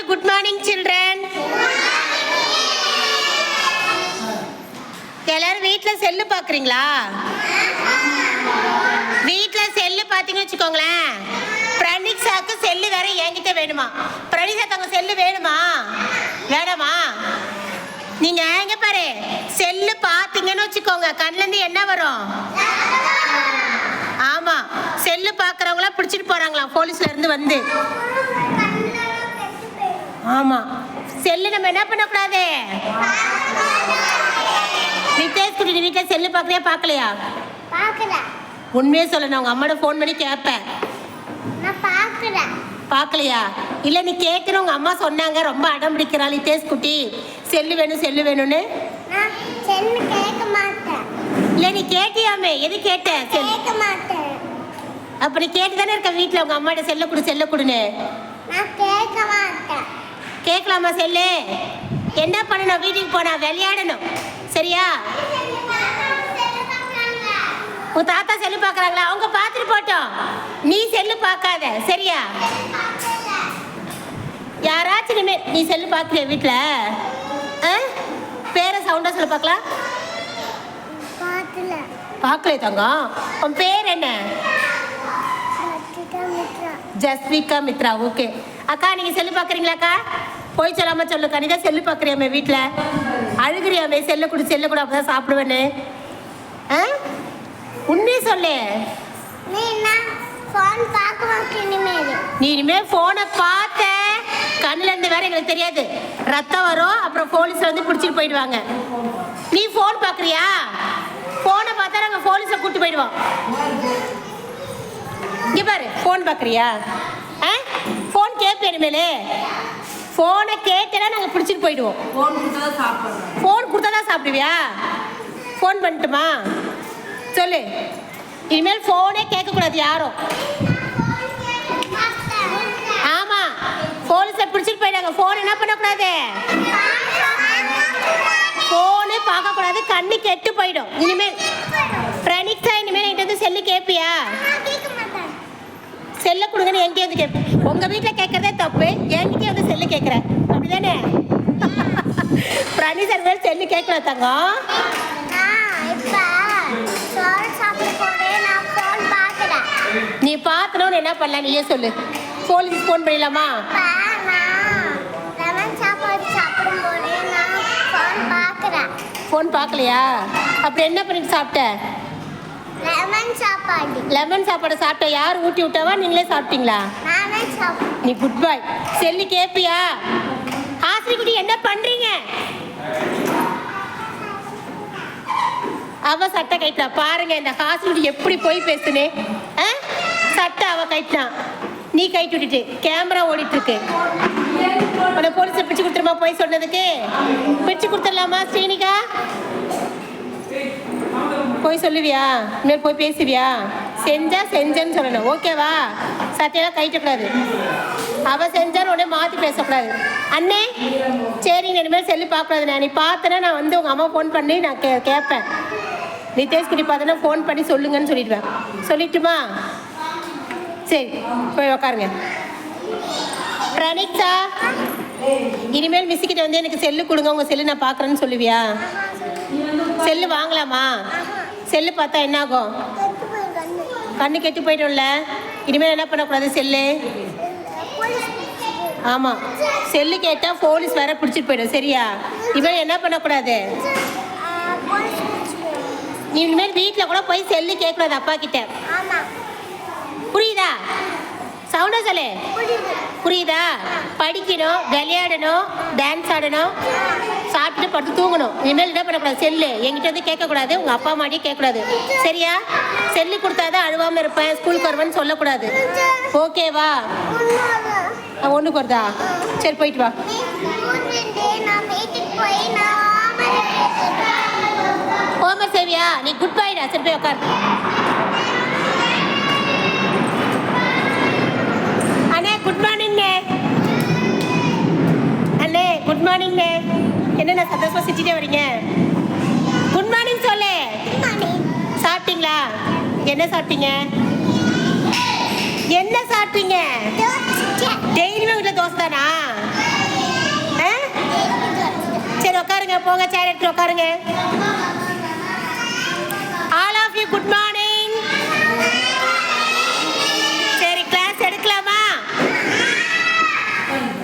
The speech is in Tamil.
good morning children. எல்லாரும் வீட்ல செல்லு பாக்குறீங்களா? வீட்ல செல்லு பாத்தீங்கன்னு வச்சுக்கோங்களேன். பிரணிக்ஸாக்கு செல்லு வேற என்கிட்ட வேணுமா? பிரணிக்ஸா தங்க செல்லு வேணுமா வேணாமா? நீங்க எங்க பாரு செல்லு பாத்தீங்கன்னு வச்சுக்கோங்க, கண்ணுல இருந்து என்ன வரும்? ஆமா, செல்லு பாக்குறவங்கள பிடிச்சிட்டு போறாங்களாம் போலீஸ்ல இருந்து வந்து. ஆமா, செல்லு நம்ம என்ன பண்ணக்கூடாது. நிதேஷ் குட்டி வீட்டுல செல்லு பாக்குறியா பாக்கலையா? உண்மையே சொல்லணும், உங்க அம்மாட போன் பண்ணி கேட்பேன். பாக்கலையா? இல்ல நீ கேட்கிற, உங்க அம்மா சொன்னாங்க ரொம்ப அடம் பிடிக்கிறா நிதேஷ் குட்டி செல்லு வேணும் செல்லு வேணும்னு. இல்ல நீ கேட்டியாமே, எது கேட்ட? அப்ப நீ கேட்டுதானே இருக்க வீட்டுல உங்க அம்மாட்ட செல்ல கொடு செல்ல கொடுன்னு. கேட்கலாமா செல்லு? என்ன பண்ணணும்? வீட்டுக்கு போனா விளையாடணும், சரியா? உன் தாத்தா செல்லு பாக்குறாங்களா? அவங்க பார்த்துட்டு போட்டோம், நீ செல்லு பார்க்காத, சரியா? யாராச்சும் இனிமே நீ செல்லு பார்க்கலைய வீட்டுல? பேரை சவுண்டா சொல்ல பார்க்கலாம். பார்க்கலையே தங்கம். உன் பேர் என்ன? ஜஸ்விகா மித்ரா. ஓகே அக்கா, நீங்க செல்லு பாக்குறீங்களாக்கா? போய் சொல்லாம சொல்லுக்கா, நீ தான் செல்லு பாக்குறியாமே வீட்டுல. அழுகுறியாமே செல்ல கொடு செல்ல கூட அப்பதான் சாப்பிடுவேன்னு. உண்மையே சொல்லு. நீ இனிமே போனை பார்த்த கண்ணுல இருந்து வேற எங்களுக்கு தெரியாது, ரத்தம் வரும், அப்புறம் போலீஸ் வந்து பிடிச்சிட்டு போயிடுவாங்க. நீ போன் பாக்குறியா? போனை பார்த்தா நாங்க போலீஸை கூட்டு போயிடுவோம். இங்க பாரு, போன் பாக்குறியா? போன் கேட்பேன் இனிமேலே. போனை கேட்டேன்னா நாங்க பிடிச்சிட்டு போயிடுவோம். போன் கொடுத்தாதான் சாப்பிடுவியா? போன் பண்ணட்டுமா சொல்லு. இனிமேல் போனே கேட்க கூடாது யாரும். ஆமா, போலீஸை பிடிச்சிட்டு போயிட்டாங்க. போன் என்ன பண்ணக்கூடாது, போனே பார்க்க கூடாது, கண்ணு கெட்டு போயிடும். இனிமேல் பிரணிக்ஸா இனிமேல் என்கிட்ட வந்து செல்லு கேட்பியா? செல்ல கொடுங்கன்னு என்கிட்ட வந்து கேட்பேன். உங்க வீட்டுல கேட்கறதே தப்பு, என்கிட்ட வந்து செல்லு கேட்கற, அப்படிதானே? பிரணிக்ஸா மேல செல்லு கேட்கல தங்கம். நீ பாக்கணும்னு என்ன பண்ணலாம் நீயே சொல்லு. போலீஸ் போன் பண்ணிடலாமா? போன் பார்க்கலையா? அப்படி என்ன பண்ணிட்டு சாப்பிட்ட? லெமன் சாப்பாடு சாப்பிட்ட. யார் ஊட்டி விட்டாவா, நீங்களே சாப்பிட்டீங்களா? நீ குட் பாய். செல்லு கேப்பியா? ஆசிரி குட்டி என்ன பண்றீங்க? அவ சட்டை கைட்டா பாருங்க. இந்த ஹாஸ்பிட்டல் எப்படி போய் பேசுனே. சட்டை அவ கைட்டான், நீ கைட்டு விட்டுட்டு கேமரா ஓடிட்டு இருக்கு. உன்னை போலீஸை பிடிச்சு கொடுத்துருமா? போய் சொன்னதுக்கு பிடிச்சு கொடுத்துடலாமா ஸ்ரீனிகா? போய் சொல்லுவியா? இனிமேல் போய் பேசுவியா? செஞ்சா செஞ்சேன்னு சொல்லணும், ஓகேவா? சட்டையெல்லாம் கைட்டக்கூடாது. அவ செஞ்சான்னு உடனே மாற்றி பேசக்கூடாது. அண்ணே சரிங்க, இனிமேல் செல்லு பார்க்கக்கூடாது. நீ பார்த்தேன்னா நான் வந்து உங்கள் அம்மா ஃபோன் பண்ணி நான் கேட்பேன். நிதேஷ் குட்டி பார்த்தோன்னா ஃபோன் பண்ணி சொல்லுங்கன்னு சொல்லிடுவேன். சொல்லிட்டுமா? சரி போய் உக்காருங்க. பிரணிக்ஸா இனிமேல் மிஸ்ஸுக்கிட்ட வந்து எனக்கு செல்லு கொடுங்க, உங்கள் செல்லு நான் பார்க்குறேன்னு சொல்லுவியா? செல்லு வாங்கலாமா? செல்லு பார்த்தா என்ன ஆகும்? கண்ணு கெட்டு போய்ட்டோம்ல. இனிமேல் என்ன பண்ணக்கூடாது செல்லு. ஆமாம், செல்லு கேட்டால் போலீஸ் வேற பிடிச்சிட்டு போயிடும், சரியா? இனிமேல் என்ன பண்ணக்கூடாது, நீ இனிமேல் வீட்டில் கூட போய் செல்லு கேட்கக்கூடாது அப்பா கிட்ட, புரியுதா? சவுண்டா சொல்லு. புரியுதா? படிக்கணும், விளையாடணும், டான்ஸ் ஆடணும், சாப்பிட்டு படுத்து தூங்கணும். இனிமேல் என்ன பண்ணக்கூடாது, செல்லு என்கிட்ட வந்து கேட்கக்கூடாது, உங்கள் அப்பா அம்மாட்டியும் கேட்கக்கூடாது, சரியா? செல்லு கொடுத்தாதான் அழுவாமல் இருப்பேன், ஸ்கூலுக்கு வருவேன்னு சொல்லக்கூடாது, ஓகேவா? ஒன்றுக்கு வருதா? சரி போயிட்டு வா. ஹோம்ஒர்க் செய்வியா? நீ குட் பாய்டா. சரி போய் உட்கார். அண்ணே குட் மார்னிங்ண்ணே. அண்ணே குட் மார்னிங்ண்ணே. என்ன சந்தோஷமா சிரிச்சிட்டே வரீங்க? குட் மார்னிங் சொல்லு. சாப்பிட்டீங்களா? என்ன சாப்பிட்டீங்க? என்ன சாப்பிட்டீங்க? டெய்லியுமே வீட்டில் தோசை தானா? போங்க சேர் எடுத்து உட்காருங்க.